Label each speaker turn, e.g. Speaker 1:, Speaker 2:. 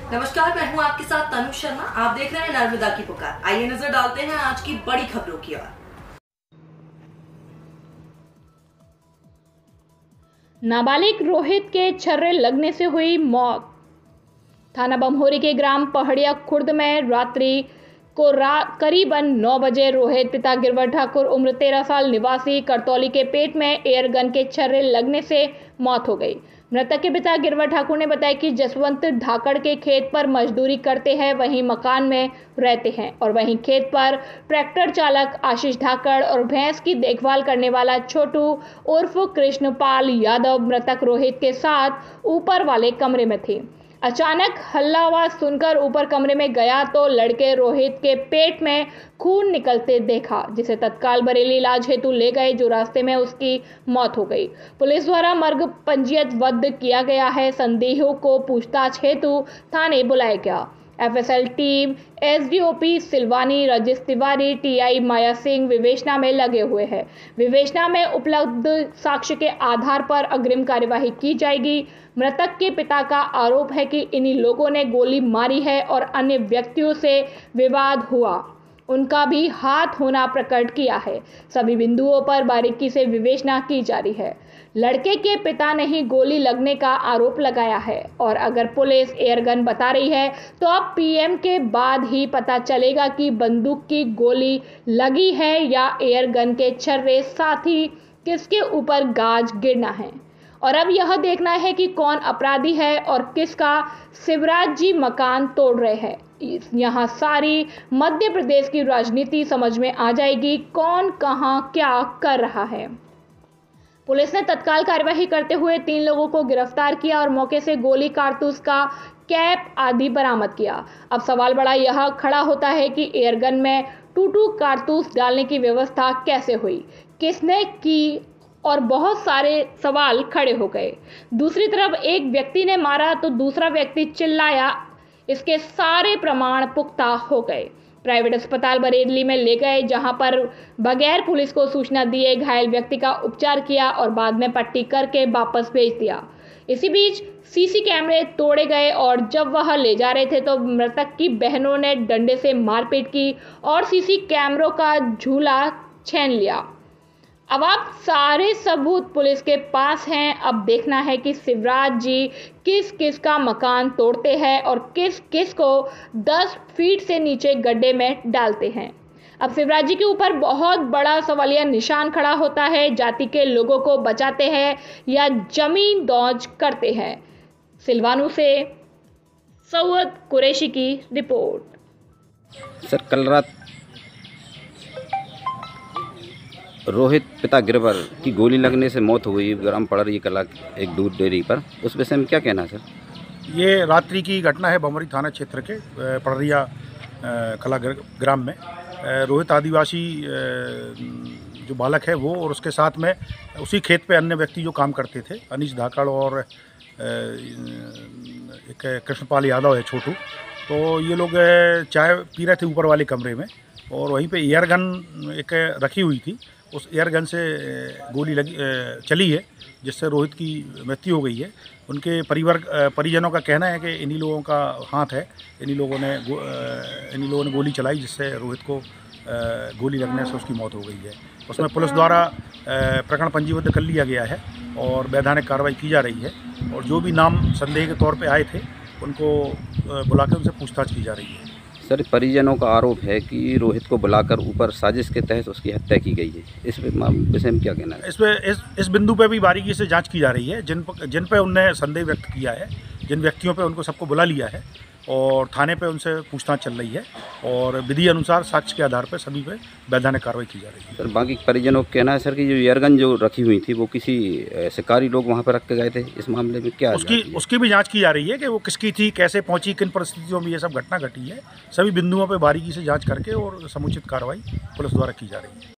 Speaker 1: नमस्कार, मैं हूं आपके साथ तनु शर्मा। आप देख रहे हैं नर्मदा की पुकार। आइए नजर डालते हैं आज की बड़ी खबरों की ओर।
Speaker 2: नाबालिग रोहित के छर्रे लगने से हुई मौत। थाना बमहोरी के ग्राम पहड़िया खुर्द में रात्रि को करीबन 9 बजे रोहित पिता गिरवर ठाकुर उम्र 13 साल निवासी करतौली के पेट में एयरगन के छर्रे लगने से मौत हो गई। मृतक के पिता गिरवर ठाकुर ने बताया कि जसवंत धाकड़ के खेत पर मजदूरी करते हैं, वहीं मकान में रहते हैं और वहीं खेत पर ट्रैक्टर चालक आशीष धाकड़ और भैंस की देखभाल करने वाला छोटू उर्फ कृष्णपाल यादव मृतक रोहित के साथ ऊपर वाले कमरे में थे। अचानक हल्ला आवाज सुनकर ऊपर कमरे में गया तो लड़के रोहित के पेट में खून निकलते देखा, जिसे तत्काल बरेली इलाज हेतु ले गए, जो रास्ते में उसकी मौत हो गई। पुलिस द्वारा मर्ग पंजीयबद्ध किया गया है। संदेहियों को पूछताछ हेतु थाने बुलाया गया। एफएसएल टीम एसडीओपी सिलवानी, राजेश तिवारी, टीआई माया सिंह विवेचना में लगे हुए हैं। विवेचना में उपलब्ध साक्ष्य के आधार पर अग्रिम कार्यवाही की जाएगी। मृतक के पिता का आरोप है कि इन्हीं लोगों ने गोली मारी है और अन्य व्यक्तियों से विवाद हुआ, उनका भी हाथ होना प्रकट किया है। सभी बिंदुओं पर बारीकी से विवेचना की जा रही है। लड़के के पिता ने ही गोली लगने का आरोप लगाया है और अगर पुलिस एयरगन बता रही है तो अब पीएम के बाद ही पता चलेगा कि बंदूक की गोली लगी है या एयरगन के छर्रे, साथ ही किसके ऊपर गाज गिरना है। और अब यह देखना है कि कौन अपराधी है और किसका शिवराज जी मकान तोड़ रहे हैं। यहाँ सारी मध्य प्रदेश की राजनीति समझ में आ जाएगी, कौन कहां क्या कर रहा है। पुलिस ने तत्काल कार्यवाही करते हुए 3 लोगों को गिरफ्तार किया और मौके से गोली, कारतूस का कैप आदि बरामद किया। अब सवाल बड़ा यह खड़ा होता है कि एयरगन में टूटू कारतूस डालने की व्यवस्था कैसे हुई, किसने की, और बहुत सारे सवाल खड़े हो गए। दूसरी तरफ एक व्यक्ति ने मारा तो दूसरा व्यक्ति चिल्लाया, इसके सारे प्रमाण पुख्ता हो गए। प्राइवेट अस्पताल बरेली में ले गए, जहां पर बगैर पुलिस को सूचना दिए घायल व्यक्ति का उपचार किया और बाद में पट्टी करके वापस भेज दिया। इसी बीच सीसी कैमरे तोड़े गए और जब वह ले जा रहे थे तो मृतक की बहनों ने डंडे से मारपीट की और सीसी कैमरों का झूला छीन लिया। अब आप सारे सबूत पुलिस के पास हैं। अब देखना है कि शिवराज जी किस किस का मकान तोड़ते हैं और किस किस को 10 फीट से नीचे गड्ढे में डालते हैं। अब शिवराज जी के ऊपर बहुत बड़ा सवालिया निशान खड़ा होता है। जाति के लोगों को बचाते हैं या जमीन दौज करते हैं। सिलवानू से सऊद कुरैशी की रिपोर्ट।
Speaker 3: सर, कल रात रोहित पिता गिरवर की गोली लगने से मौत हुई ग्राम पड़री कला एक दूध डेयरी पर, उस विषय में क्या कहना है सर?
Speaker 4: ये रात्रि की घटना है बमहोरी थाना क्षेत्र के पड़रिया कला ग्राम में। रोहित आदिवासी जो बालक है वो और उसके साथ में उसी खेत पे अन्य व्यक्ति जो काम करते थे, अनीश धाकड़ और एक कृष्णपाल यादव है छोटू, तो ये लोग चाय पी रहे थे ऊपर वाले कमरे में और वहीं पे एयरगन एक रखी हुई थी। उस एयरगन से गोली चली है, जिससे रोहित की मृत्यु हो गई है। उनके परिजनों का कहना है कि इन्हीं लोगों का हाथ है, इन्हीं लोगों ने गोली चलाई, जिससे रोहित को गोली लगने से उसकी मौत हो गई है। उसमें पुलिस द्वारा प्रकरण पंजीबद्ध कर लिया गया है और वैधानिक कार्रवाई की जा रही है और जो भी नाम संदेह के तौर पे आए थे उनको बुलाकर उनसे पूछताछ की जा रही है।
Speaker 3: सर, परिजनों का आरोप है कि रोहित को बुलाकर ऊपर साजिश के तहत उसकी हत्या की गई है, इस विषय में क्या कहना है?
Speaker 4: इस बिंदु पे भी बारीकी से जांच की जा रही है। जिन पे उनने संदेह व्यक्त किया है, जिन व्यक्तियों पे उनको सबको बुला लिया है और थाने पे उनसे पूछताछ चल रही है और विधि अनुसार साक्ष्य के आधार पर सभी पे वैधानिक कार्रवाई की जा रही है।
Speaker 3: सर, बाकी परिजनों का कहना है सर कि जो एयरगन जो रखी हुई थी वो किसी शिकारी लोग वहाँ पर रख के गए थे, इस मामले में क्या
Speaker 4: उसकी भी जांच की जा रही है कि वो किसकी थी, कैसे पहुंची, किन परिस्थितियों में ये सब घटना घटी है। सभी बिंदुओं पर बारीकी से जाँच करके और समुचित कार्रवाई पुलिस द्वारा की जा रही है।